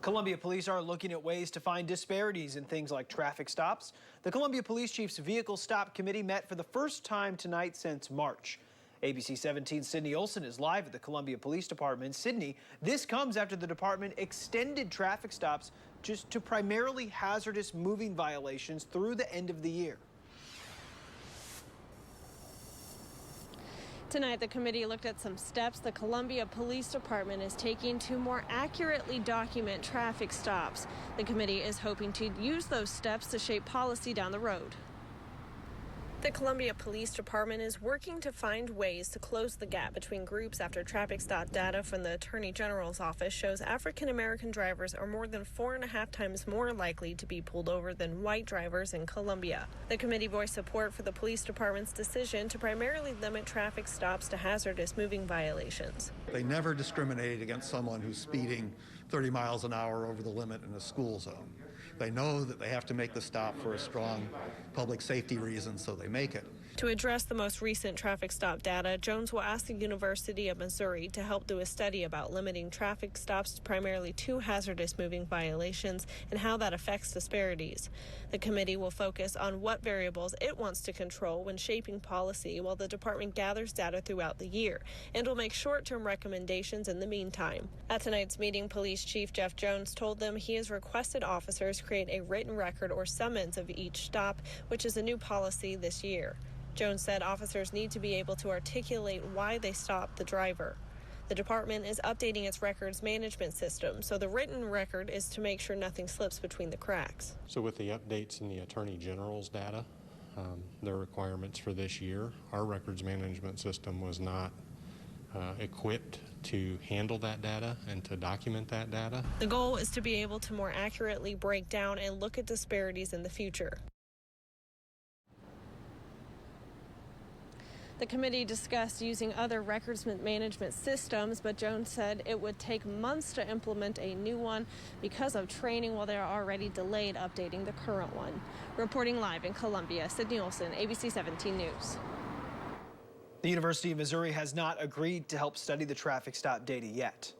Columbia police are looking at ways to find disparities in things like traffic stops. The Columbia Police Chief's Vehicle Stop Committee met for the first time tonight since March. ABC 17's Sydney Olson is live at the Columbia Police Department. Sydney, this comes after the department extended traffic stops just to primarily hazardous moving violations through the end of the year. Tonight, the committee looked at some steps the Columbia Police Department is taking to more accurately document traffic stops. The committee is hoping to use those steps to shape policy down the road. The Columbia Police Department is working to find ways to close the gap between groups after traffic stop data from the Attorney General's office shows African American drivers are more than 4.5 times more likely to be pulled over than white drivers in Columbia. The committee voiced support for the police department's decision to primarily limit traffic stops to hazardous moving violations. They never discriminated against someone who's speeding 30 miles an hour over the limit in a school zone. They know that they have to make the stop for a strong public safety reason, so they make it. To address the most recent traffic stop data, Jones will ask the University of Missouri to help do a study about limiting traffic stops to primarily to hazardous moving violations and how that affects disparities. The committee will focus on what variables it wants to control when shaping policy while the department gathers data throughout the year and will make short-term recommendations in the meantime. At tonight's meeting, Police Chief Jeff Jones told them he has requested officers create a written record or summons of each stop, which is a new policy this year. Jones said officers need to be able to articulate why they stopped the driver. The department is updating its records management system, so the written record is to make sure nothing slips between the cracks. So with the updates in the Attorney General's data, their requirements for this year, our records management system was not equipped to handle that data and to document that data. The goal is to be able to more accurately break down and look at disparities in the future. The committee discussed using other records management systems, but Jones said it would take months to implement a new one because of training while they're already delayed updating the current one. Reporting live in Columbia, Sydney Olson, ABC 17 News. The University of Missouri has not agreed to help study the traffic stop data yet.